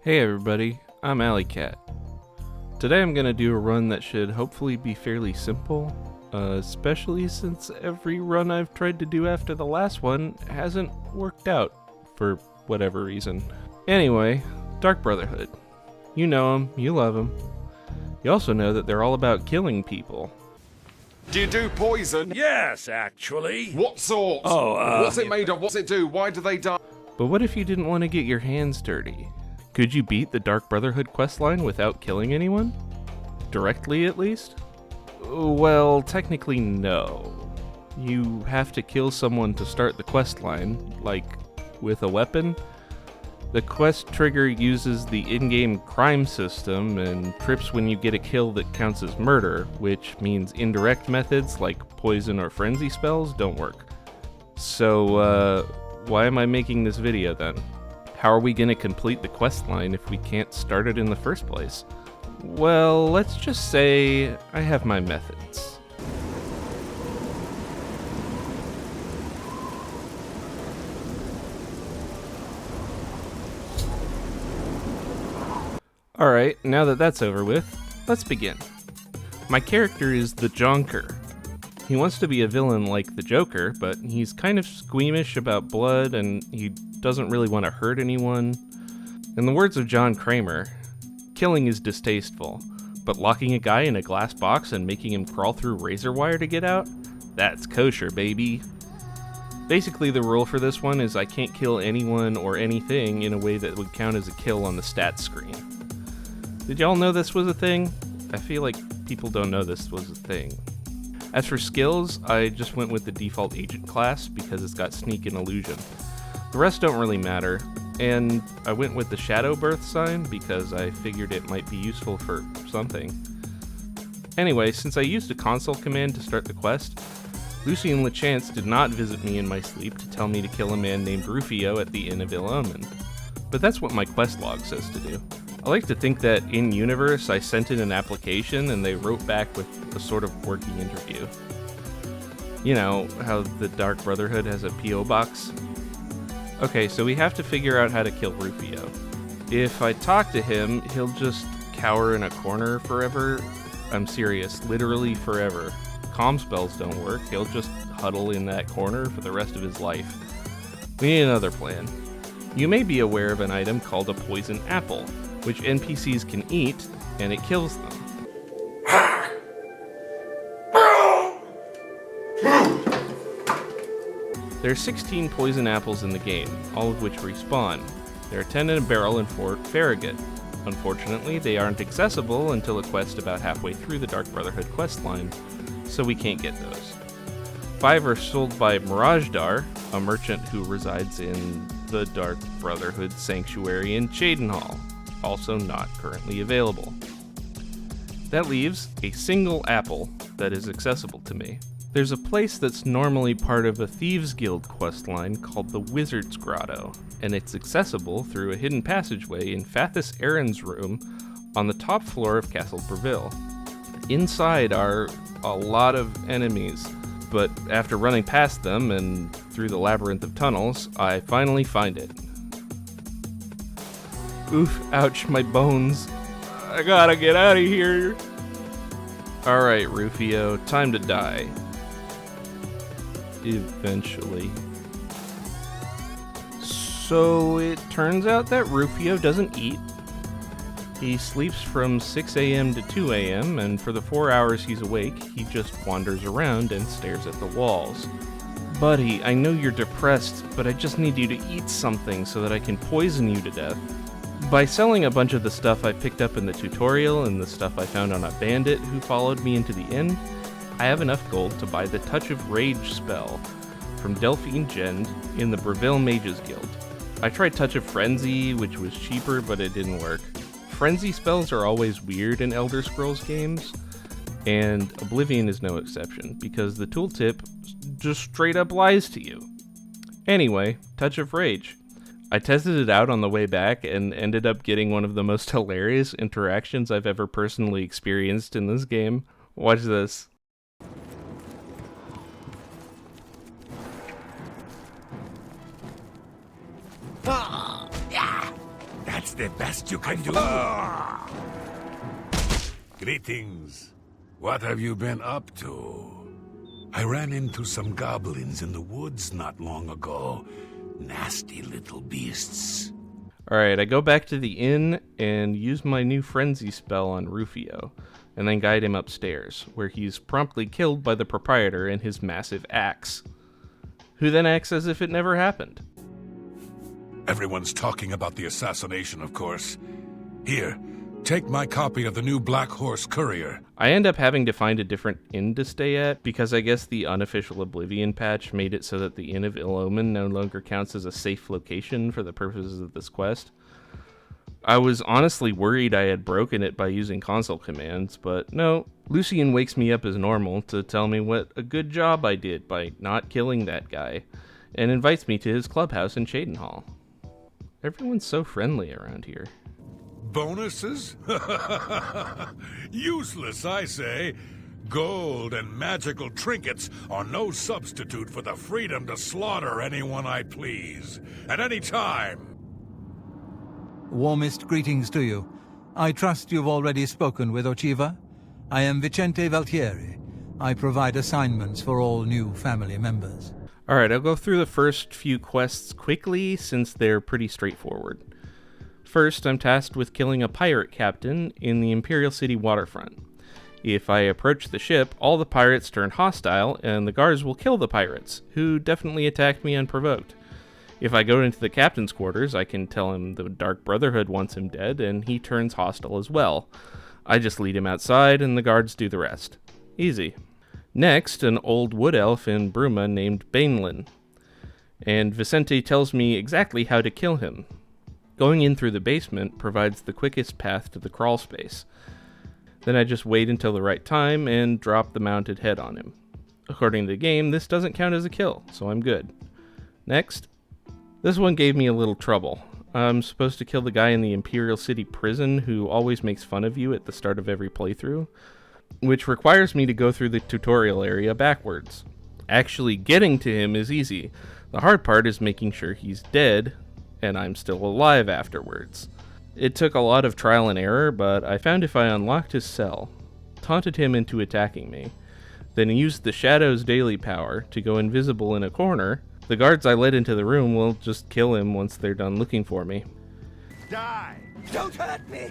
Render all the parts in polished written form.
Hey everybody, I'm Alleycat. Today I'm gonna do a run that should hopefully be fairly simple, especially since every run I've tried to do after the last one hasn't worked out, for whatever reason. Anyway, Dark Brotherhood. You know them, you love them. You also know that they're all about killing people. Do you do poison? Yes, actually. What sort? What's it made of? What's it do? Why do they die? But what if you didn't want to get your hands dirty? Could you beat the Dark Brotherhood questline without killing anyone? Directly, at least? Well, technically no. You have to kill someone to start the questline, like with a weapon. The quest trigger uses the in-game crime system and trips when you get a kill that counts as murder, which means indirect methods like poison or frenzy spells don't work. So, why am I making this video then? How are we gonna complete the questline if we can't start it in the first place? Well, let's just say I have my methods. Alright, now that that's over with, let's begin. My character is the Jonker. He wants to be a villain like the Joker, but he's kind of squeamish about blood and he doesn't really want to hurt anyone. In the words of John Kramer, killing is distasteful, but locking a guy in a glass box and making him crawl through razor wire to get out? That's kosher, baby. Basically, the rule for this one is I can't kill anyone or anything in a way that would count as a kill on the stats screen. Did y'all know this was a thing? I feel like people don't know this was a thing. As for skills, I just went with the default agent class because it's got sneak and illusion. The rest don't really matter, and I went with the shadow birth sign because I figured it might be useful for something. Anyway, since I used a console command to start the quest, Lucy and LeChance did not visit me in my sleep to tell me to kill a man named Rufio at the Inn of Ill Omen. But that's what my quest log says to do. I like to think that in-universe I sent in an application and they wrote back with a sort of working interview. You know, how the Dark Brotherhood has a P.O. box? Okay, so we have to figure out how to kill Rufio. If I talk to him, he'll just cower in a corner forever. I'm serious, literally forever. Calm spells don't work, he'll just huddle in that corner for the rest of his life. We need another plan. You may be aware of an item called a poison apple, which NPCs can eat, and it kills them. There are 16 poison apples in the game, all of which respawn. There are 10 in a barrel in Fort Farragut. Unfortunately, they aren't accessible until a quest about halfway through the Dark Brotherhood questline, so we can't get those. 5 are sold by Mirajdar, a merchant who resides in the Dark Brotherhood Sanctuary in Cheydinhal, also not currently available. That leaves a single apple that is accessible to me. There's a place that's normally part of a Thieves Guild questline called the Wizard's Grotto, and it's accessible through a hidden passageway in Fathus Aaron's room on the top floor of Castle Breville. Inside are a lot of enemies, but after running past them and through the labyrinth of tunnels, I finally find it. Oof, ouch, my bones. I gotta get out of here. Alright, Rufio, time to die. Eventually. So it turns out that Rufio doesn't eat. He sleeps from 6 a.m. to 2 a.m., and for the 4 hours he's awake, he just wanders around and stares at the walls. Buddy, I know you're depressed, but I just need you to eat something so that I can poison you to death. By selling a bunch of the stuff I picked up in the tutorial and the stuff I found on a bandit who followed me into the inn, I have enough gold to buy the Touch of Rage spell from Delphine Gend in the Breville Mages Guild. I tried Touch of Frenzy, which was cheaper, but it didn't work. Frenzy spells are always weird in Elder Scrolls games, and Oblivion is no exception, because the tooltip just straight up lies to you. Anyway, Touch of Rage. I tested it out on the way back and ended up getting one of the most hilarious interactions I've ever personally experienced in this game. Watch this. That's the best you can do. Greetings. What have you been up to? I ran into some goblins in the woods not long ago. Nasty little beasts. Alright, I go back to the inn and use my new frenzy spell on Rufio, and then guide him upstairs, where he's promptly killed by the proprietor and his massive axe, who then acts as if it never happened. Everyone's talking about the assassination, of course. Here, take my copy of the new Black Horse Courier. I end up having to find a different inn to stay at, because I guess the unofficial Oblivion patch made it so that the Inn of Ill Omen no longer counts as a safe location for the purposes of this quest. I was honestly worried I had broken it by using console commands, but no. Lucian wakes me up as normal to tell me what a good job I did by not killing that guy, and invites me to his clubhouse in Cheydinhall. Everyone's so friendly around here. Bonuses? Useless, I say. Gold and magical trinkets are no substitute for the freedom to slaughter anyone I please, at any time. Warmest greetings to you. I trust you've already spoken with Ochiva. I am Vicente Valtieri. I provide assignments for all new family members. Alright, I'll go through the first few quests quickly since they're pretty straightforward. First, I'm tasked with killing a pirate captain in the Imperial City waterfront. If I approach the ship, all the pirates turn hostile, and the guards will kill the pirates, who definitely attacked me unprovoked. If I go into the captain's quarters, I can tell him the Dark Brotherhood wants him dead, and he turns hostile as well. I just lead him outside, and the guards do the rest. Easy. Next, an old wood elf in Bruma named Bainlin, and Vicente tells me exactly how to kill him. Going in through the basement provides the quickest path to the crawl space. Then I just wait until the right time and drop the mounted head on him. According to the game, this doesn't count as a kill, so I'm good. Next. This one gave me a little trouble. I'm supposed to kill the guy in the Imperial City prison who always makes fun of you at the start of every playthrough, which requires me to go through the tutorial area backwards. Actually getting to him is easy. The hard part is making sure he's dead, and I'm still alive afterwards. It took a lot of trial and error, but I found if I unlocked his cell, taunted him into attacking me, then used the Shadow's daily power to go invisible in a corner, the guards I led into the room will just kill him once they're done looking for me. Die! Don't hurt me!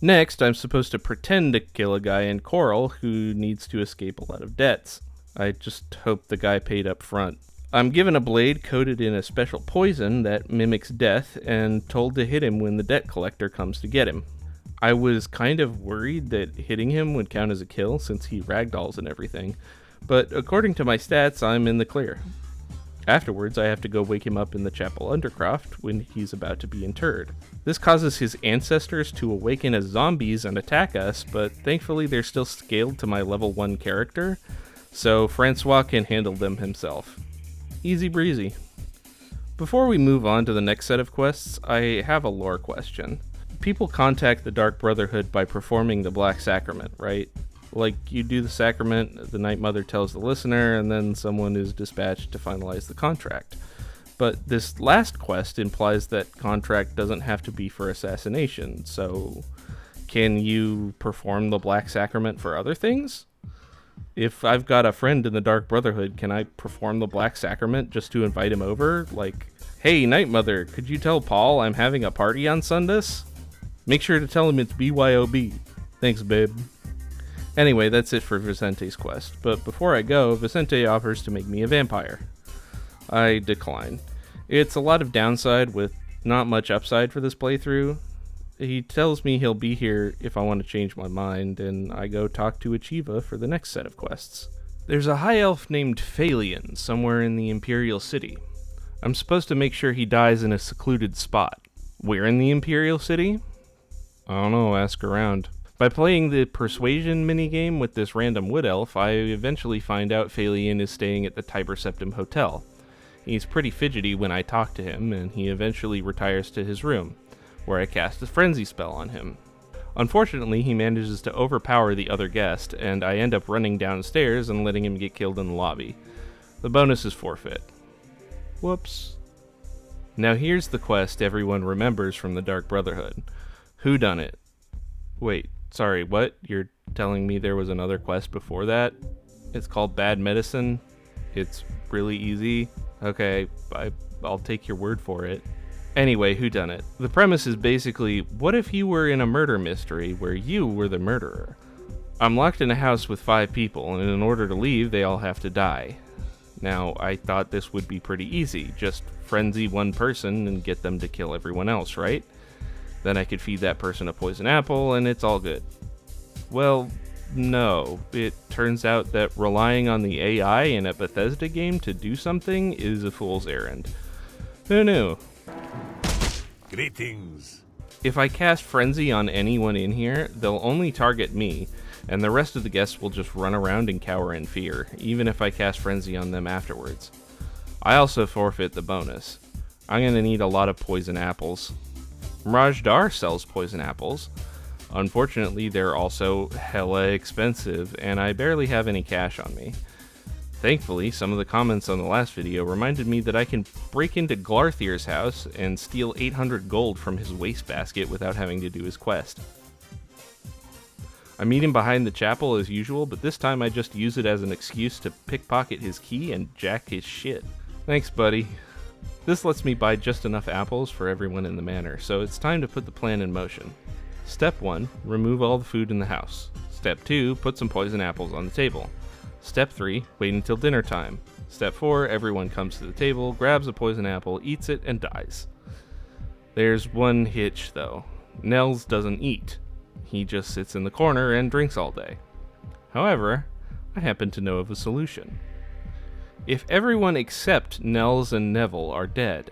Next, I'm supposed to pretend to kill a guy in Coral who needs to escape a lot of debts. I just hope the guy paid up front. I'm given a blade coated in a special poison that mimics death and told to hit him when the debt collector comes to get him. I was kind of worried that hitting him would count as a kill since he ragdolls and everything, but according to my stats, I'm in the clear. Afterwards, I have to go wake him up in the Chapel Undercroft when he's about to be interred. This causes his ancestors to awaken as zombies and attack us, but thankfully they're still scaled to my level 1 character, so Francois can handle them himself. Easy breezy. Before we move on to the next set of quests, I have a lore question. People contact the Dark Brotherhood by performing the Black Sacrament, right? Like, you do the sacrament, the Night Mother tells the listener, and then someone is dispatched to finalize the contract. But this last quest implies that contract doesn't have to be for assassination, so can you perform the Black Sacrament for other things? If I've got a friend in the Dark Brotherhood, can I perform the Black Sacrament just to invite him over? Like, hey, Night Mother, could you tell Paul I'm having a party on Sundays? Make sure to tell him it's BYOB. Thanks, babe. Anyway, that's it for Vicente's quest, but before I go, Vicente offers to make me a vampire. I decline. It's a lot of downside with not much upside for this playthrough. He tells me he'll be here if I want to change my mind, and I go talk to Achieva for the next set of quests. There's a high elf named Phalion somewhere in the Imperial City. I'm supposed to make sure he dies in a secluded spot. Where in the Imperial City? I don't know, ask around. By playing the persuasion minigame with this random wood elf, I eventually find out Phalion is staying at the Tiber Septim Hotel. He's pretty fidgety when I talk to him, and he eventually retires to his room, where I cast a frenzy spell on him. Unfortunately, he manages to overpower the other guest, and I end up running downstairs and letting him get killed in the lobby. The bonus is forfeit. Whoops. Now here's the quest everyone remembers from the Dark Brotherhood. Whodunit? Wait, sorry, what? You're telling me there was another quest before that? It's called Bad Medicine? It's really easy? Okay, I'll take your word for it. Anyway, whodunit? The premise is basically, what if you were in a murder mystery where you were the murderer? I'm locked in a house with 5 people, and in order to leave, they all have to die. Now, I thought this would be pretty easy. Just frenzy one person and get them to kill everyone else, right? Then I could feed that person a poison apple, and it's all good. Well, no. It turns out that relying on the AI in a Bethesda game to do something is a fool's errand. Who knew? Greetings. If I cast Frenzy on anyone in here, they'll only target me, and the rest of the guests will just run around and cower in fear, even if I cast Frenzy on them afterwards. I also forfeit the bonus. I'm gonna need a lot of poison apples. Rajdar sells poison apples. Unfortunately, they're also hella expensive, and I barely have any cash on me. Thankfully, some of the comments on the last video reminded me that I can break into Glarthir's house and steal 800 gold from his wastebasket without having to do his quest. I meet him behind the chapel as usual, but this time I just use it as an excuse to pickpocket his key and jack his shit. Thanks, buddy. This lets me buy just enough apples for everyone in the manor, so it's time to put the plan in motion. Step 1, remove all the food in the house. Step 2, put some poison apples on the table. Step 3, wait until dinner time. Step 4, everyone comes to the table, grabs a poison apple, eats it, and dies. There's one hitch, though. Nels doesn't eat. He just sits in the corner and drinks all day. However, I happen to know of a solution. If everyone except Nels and Neville are dead,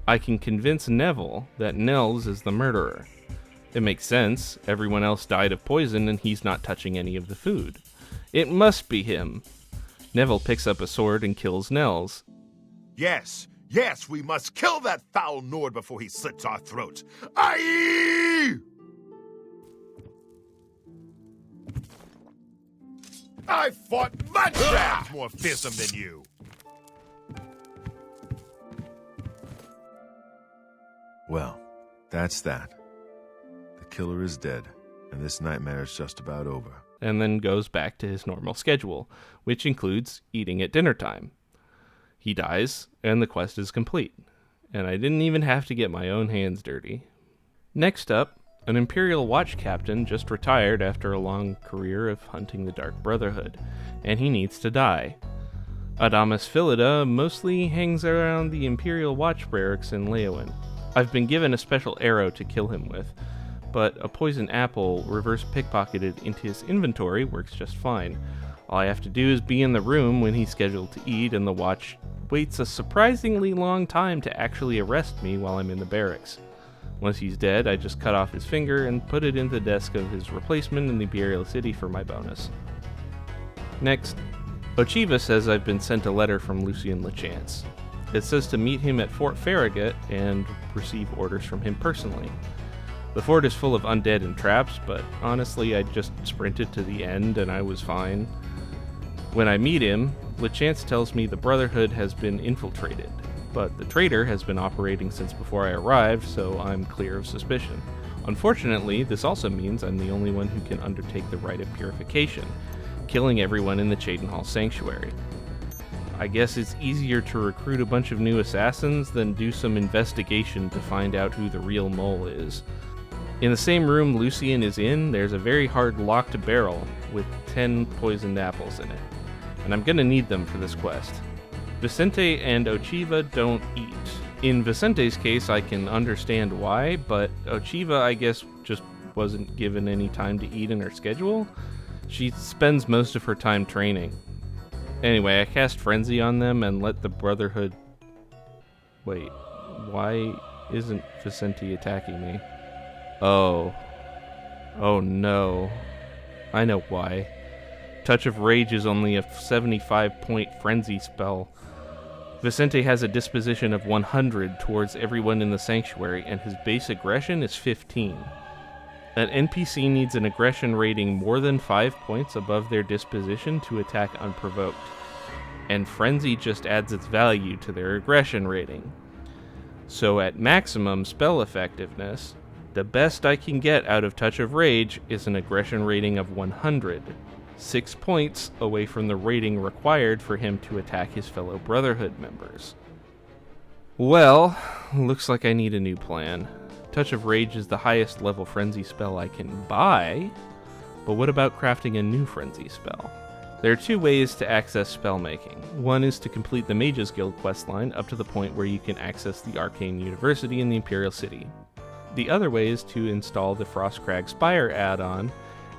I can convince Neville that Nels is the murderer. It makes sense. Everyone else died of poison and he's not touching any of the food. It must be him. Neville picks up a sword and kills Nels. Yes, we must kill that foul Nord before he slits our throats. Aye! I fought much more fearsome than you. Well, that's that. The killer is dead, and this nightmare is just about over. And then goes back to his normal schedule, which includes eating at dinner time. He dies, and the quest is complete. And I didn't even have to get my own hands dirty. Next up, an Imperial Watch captain just retired after a long career of hunting the Dark Brotherhood, and he needs to die. Adamus Philida mostly hangs around the Imperial Watch barracks in Leowen. I've been given a special arrow to kill him with, but a poison apple reverse pickpocketed into his inventory works just fine. All I have to do is be in the room when he's scheduled to eat, and the watch waits a surprisingly long time to actually arrest me while I'm in the barracks. Once he's dead, I just cut off his finger and put it in the desk of his replacement in the Imperial City for my bonus. Next, Ochiva says I've been sent a letter from Lucien Lachance. It says to meet him at Fort Farragut and receive orders from him personally. The fort is full of undead and traps, but honestly I just sprinted to the end and I was fine. When I meet him, Lachance tells me the Brotherhood has been infiltrated, but the traitor has been operating since before I arrived, so I'm clear of suspicion. Unfortunately, this also means I'm the only one who can undertake the rite of purification, killing everyone in the Cheydinhal Sanctuary. I guess it's easier to recruit a bunch of new assassins than do some investigation to find out who the real mole is. In the same room Lucien is in, there's a very hard locked barrel with 10 poisoned apples in it, and I'm gonna need them for this quest. Vicente and Ochiva don't eat. In Vicente's case, I can understand why, but Ochiva, I guess, just wasn't given any time to eat in her schedule. She spends most of her time training. Anyway, I cast Frenzy on them and let the Brotherhood... Wait, why isn't Vicente attacking me? Oh no. I know why. Touch of Rage is only a 75-point frenzy spell. Vicente has a disposition of 100 towards everyone in the sanctuary, and his base aggression is 15. An NPC needs an aggression rating more than 5 points above their disposition to attack unprovoked, and Frenzy just adds its value to their aggression rating. So at maximum spell effectiveness, the best I can get out of Touch of Rage is an aggression rating of 100, 6 points away from the rating required for him to attack his fellow Brotherhood members. Well, looks like I need a new plan. Touch of Rage is the highest level Frenzy spell I can buy, but what about crafting a new Frenzy spell? There are 2 ways to access spell making. One is to complete the Mages Guild questline up to the point where you can access the Arcane University in the Imperial City. The other way is to install the Frostcrag Spire add-on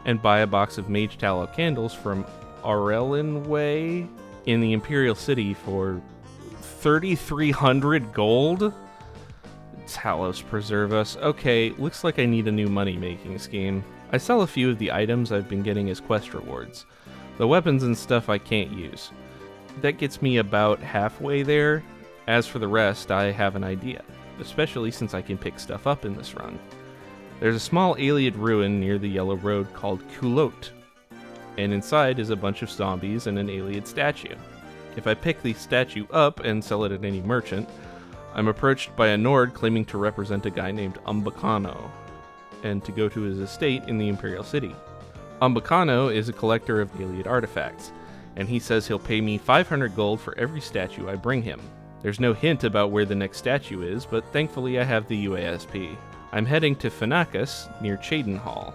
and buy a box of Mage Tallow candles from Aurelin Way in the Imperial City for 3,300 gold? Talos preserve us. Okay, looks like I need a new money-making scheme. I sell a few of the items I've been getting as quest rewards. The weapons and stuff I can't use. That gets me about halfway there. As for the rest, I have an idea, especially since I can pick stuff up in this run. There's a small Ayleid ruin near the Yellow Road called Culotte, and inside is a bunch of zombies and an Ayleid statue. If I pick the statue up and sell it at any merchant, I'm approached by a Nord claiming to represent a guy named Umbacano, and to go to his estate in the Imperial City. Umbacano is a collector of Ayleid artifacts, and he says he'll pay me 500 gold for every statue I bring him. There's no hint about where the next statue is, but thankfully I have the UASP. I'm heading to Phenacus, near Cheydinhal.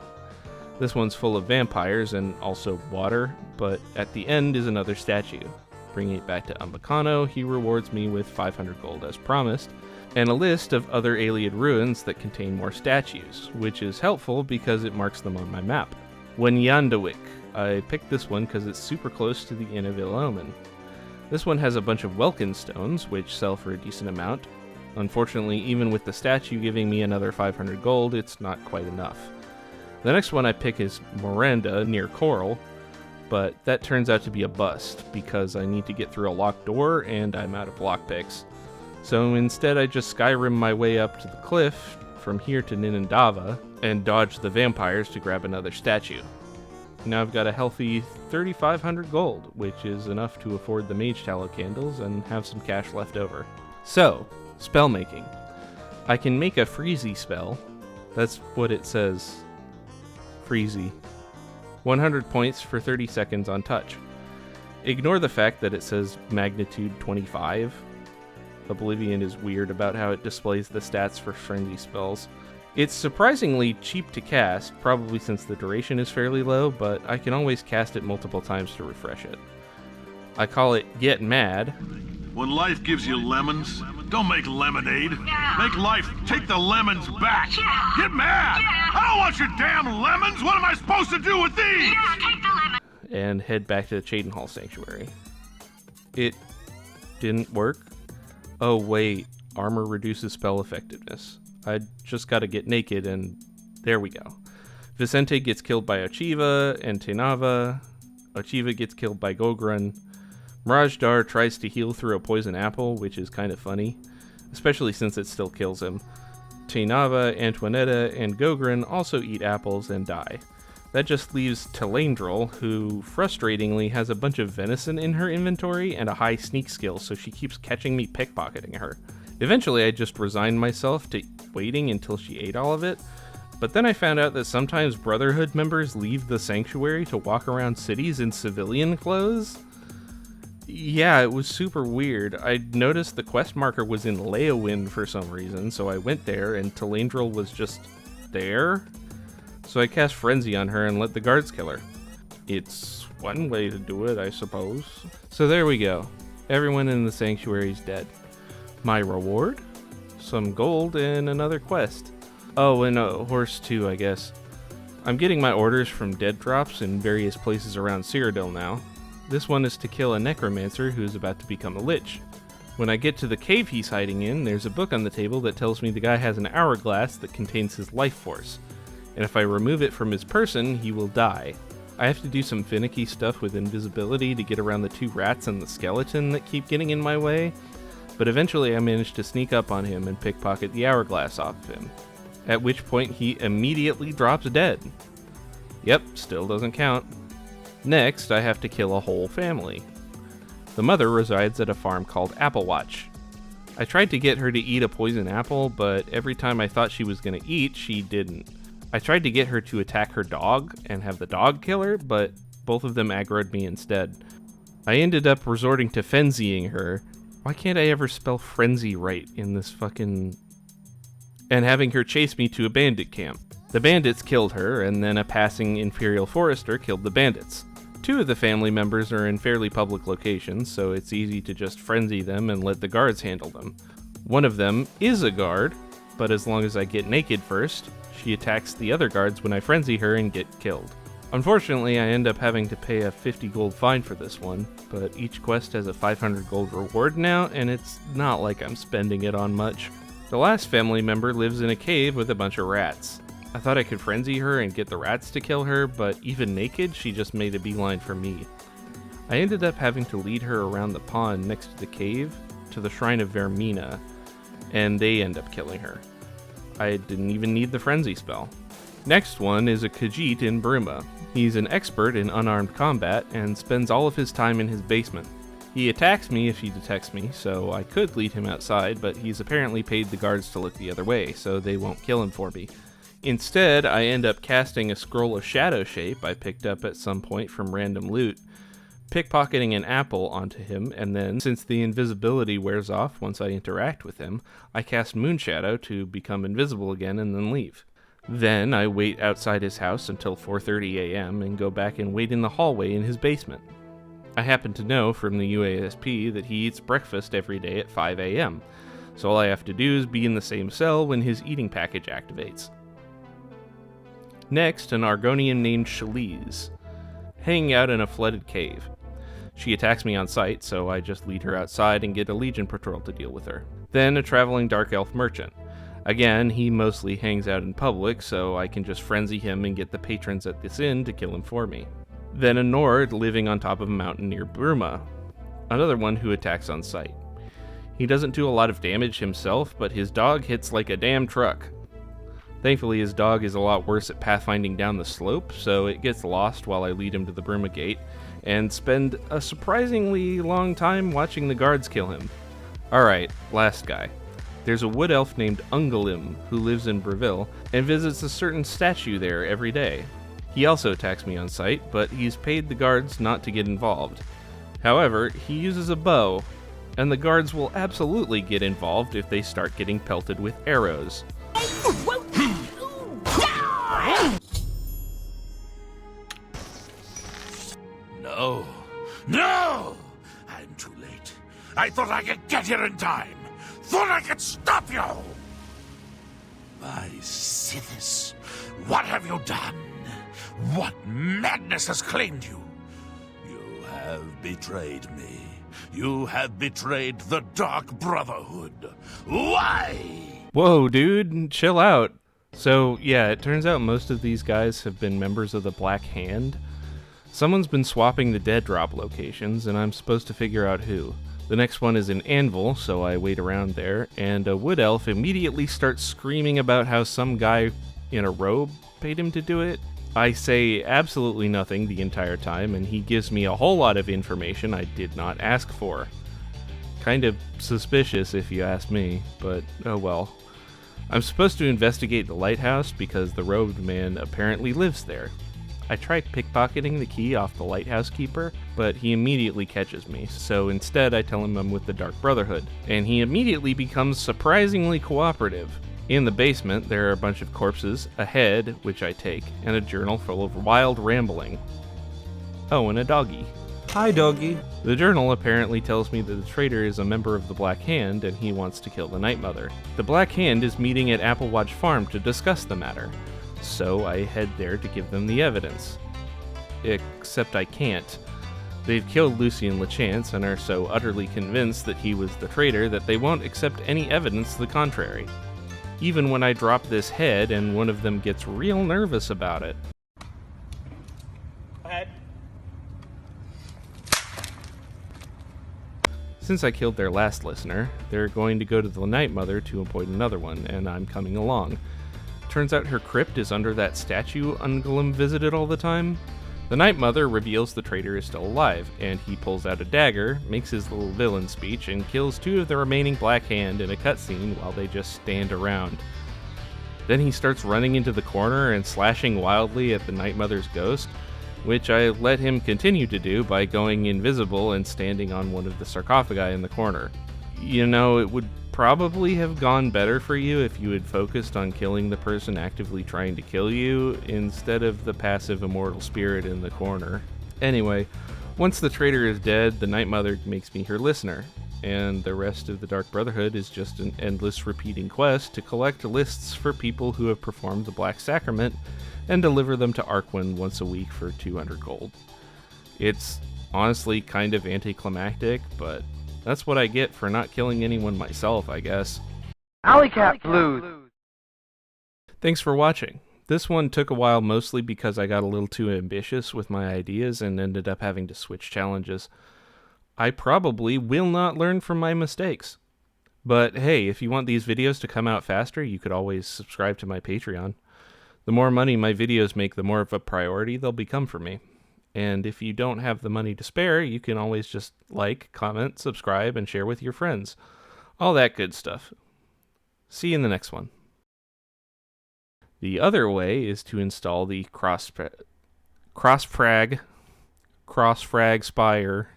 This one's full of vampires and also water, but at the end is another statue. Bringing it back to Umbacano, he rewards me with 500 gold as promised, and a list of other Ayleid ruins that contain more statues, which is helpful because it marks them on my map. Wenyandawik. I picked this one because it's super close to the Inn of Ill Omen. This one has a bunch of Welkin stones, which sell for a decent amount. Unfortunately, even with the statue giving me another 500 gold, it's not quite enough. The next one I pick is Miranda, near Coral, but that turns out to be a bust, because I need to get through a locked door, and I'm out of lockpicks. So instead I just Skyrim my way up to the cliff, from here to Ninindava, and dodge the vampires to grab another statue. Now I've got a healthy 3,500 gold, which is enough to afford the Mage Tallow candles and have some cash left over. So, spell making. I can make a Freezy spell. That's what it says. Freezy. 100 points for 30 seconds on touch. Ignore the fact that it says magnitude 25. Oblivion is weird about how it displays the stats for frenzy spells. It's surprisingly cheap to cast, probably since the duration is fairly low, but I can always cast it multiple times to refresh it. I call it Get Mad. When life gives you lemons, don't make lemonade. Make life take the lemons back. Get mad! I don't want your damn lemons! What am I supposed to do with these? Take the lemon. And head back to the Cheydinhal Sanctuary. It didn't work. Oh wait, armor reduces spell effectiveness. I just gotta get naked and there we go. Vicente gets killed by Ochiva and Tenava. Ochiva gets killed by Gogrun. Mirajdar tries to heal through a poison apple, which is kind of funny, especially since it still kills him. Tenava, Antoinetta, and Gogrun also eat apples and die. That just leaves Telandril, who, frustratingly, has a bunch of venison in her inventory and a high sneak skill, so she keeps catching me pickpocketing her. Eventually, I just resigned myself to waiting until she ate all of it, but then I found out that sometimes Brotherhood members leave the sanctuary to walk around cities in civilian clothes. Yeah, it was super weird. I noticed the quest marker was in Leowind for some reason, so I went there, and Telandril was just there. So I cast Frenzy on her and let the guards kill her. It's one way to do it, I suppose. So there we go. Everyone in the sanctuary's dead. My reward? Some gold and another quest. Oh, and a horse too, I guess. I'm getting my orders from dead drops in various places around Cyrodiil now. This one is to kill a necromancer who is about to become a lich. When I get to the cave he's hiding in, there's a book on the table that tells me the guy has an hourglass that contains his life force, and if I remove it from his person, he will die. I have to do some finicky stuff with invisibility to get around the 2 rats and the skeleton that keep getting in my way, but eventually I manage to sneak up on him and pickpocket the hourglass off of him. at which point he immediately drops dead. Yep, still doesn't count. Next, I have to kill a whole family. The mother resides at a farm called Applewatch. I tried to get her to eat a poison apple, but every time I thought she was going to eat, she didn't. I tried to get her to attack her dog and have the dog kill her, but both of them aggroed me instead. I ended up resorting to frenzying her. Why can't I ever spell frenzy right in this fucking... And having her chase me to a bandit camp. The bandits killed her, and then a passing Imperial Forester killed the bandits. 2 of the family members are in fairly public locations, so it's easy to just frenzy them and let the guards handle them. One of them is a guard, but as long as I get naked first, she attacks the other guards when I frenzy her and get killed. Unfortunately, I end up having to pay a 50 gold fine for this one, but each quest has a 500 gold reward now, and it's not like I'm spending it on much. The last family member lives in a cave with a bunch of rats. I thought I could frenzy her and get the rats to kill her, but even naked, she just made a beeline for me. I ended up having to lead her around the pond next to the cave to the Shrine of Vermina, and they end up killing her. I didn't even need the frenzy spell. Next one is a Khajiit in Bruma. He's an expert in unarmed combat and spends all of his time in his basement. He attacks me if he detects me, so I could lead him outside, but he's apparently paid the guards to look the other way, so they won't kill him for me. Instead, I end up casting a scroll of shadow shape I picked up at some point from random loot, pickpocketing an apple onto him, and then, since the invisibility wears off once I interact with him, I cast Moonshadow to become invisible again and then leave. Then I wait outside his house until 4:30 a.m. and go back and wait in the hallway in his basement. I happen to know from the UASP that he eats breakfast every day at 5 a.m., so all I have to do is be in the same cell when his eating package activates. Next, an Argonian named Shaliz, hanging out in a flooded cave. She attacks me on sight, so I just lead her outside and get a Legion patrol to deal with her. Then a traveling Dark Elf merchant. Again, he mostly hangs out in public, so I can just frenzy him and get the patrons at this inn to kill him for me. Then a Nord living on top of a mountain near Bruma, another one who attacks on sight. He doesn't do a lot of damage himself, but his dog hits like a damn truck. Thankfully, his dog is a lot worse at pathfinding down the slope, so it gets lost while I lead him to the Bruma Gate, and spend a surprisingly long time watching the guards kill him. Alright, last guy. There's a wood elf named Ungalim who lives in Breville and visits a certain statue there every day. He also attacks me on sight, but he's paid the guards not to get involved. However, he uses a bow, and the guards will absolutely get involved if they start getting pelted with arrows. No! No! I'm too late. I thought I could get here in time. Thought I could stop you! My Sithis, what have you done? What madness has claimed you? You have betrayed me. You have betrayed the Dark Brotherhood. Why? Whoa, dude, chill out. So, yeah, it turns out most of these guys have been members of the Black Hand. Someone's been swapping the dead drop locations, and I'm supposed to figure out who. The next one is an Anvil, so I wait around there, and a wood elf immediately starts screaming about how some guy in a robe paid him to do it. I say absolutely nothing the entire time, and he gives me a whole lot of information I did not ask for. Kind of suspicious if you ask me, but oh well. I'm supposed to investigate the lighthouse because the robed man apparently lives there. I try pickpocketing the key off the lighthouse keeper, but he immediately catches me, so instead I tell him I'm with the Dark Brotherhood, and he immediately becomes surprisingly cooperative. In the basement, there are a bunch of corpses, a head, which I take, and a journal full of wild rambling. Oh, and a doggy. Hi, doggy. The journal apparently tells me that the traitor is a member of the Black Hand and he wants to kill the Night Mother. The Black Hand is meeting at Applewatch Farm to discuss the matter, so I head there to give them the evidence. Except I can't. They've killed Lucien LeChance and are so utterly convinced that he was the traitor that they won't accept any evidence to the contrary. Even when I drop this head and one of them gets real nervous about it. Since I killed their last listener, they're going to go to the Night Mother to appoint another one, and I'm coming along. Turns out her crypt is under that statue Ungolem visited all the time. The Night Mother reveals the traitor is still alive, and he pulls out a dagger, makes his little villain speech, and kills 2 of the remaining Black Hand in a cutscene while they just stand around. Then he starts running into the corner and slashing wildly at the Night Mother's ghost, which I let him continue to do by going invisible and standing on one of the sarcophagi in the corner. You know, it would probably have gone better for you if you had focused on killing the person actively trying to kill you instead of the passive immortal spirit in the corner. Anyway, once the traitor is dead, the Night Mother makes me her listener, and the rest of the Dark Brotherhood is just an endless repeating quest to collect lists for people who have performed the Black Sacrament and deliver them to Arkwin once a week for 200 gold. It's honestly kind of anticlimactic, but that's what I get for not killing anyone myself, I guess. Alleycat Blues. Thanks for watching. This one took a while mostly because I got a little too ambitious with my ideas and ended up having to switch challenges. I probably will not learn from my mistakes. But hey, if you want these videos to come out faster, you could always subscribe to my Patreon. The more money my videos make, the more of a priority they'll become for me. And if you don't have the money to spare, you can always just like, comment, subscribe, and share with your friends. All that good stuff. See you in the next one. The other way is to install the Crossfrag Spire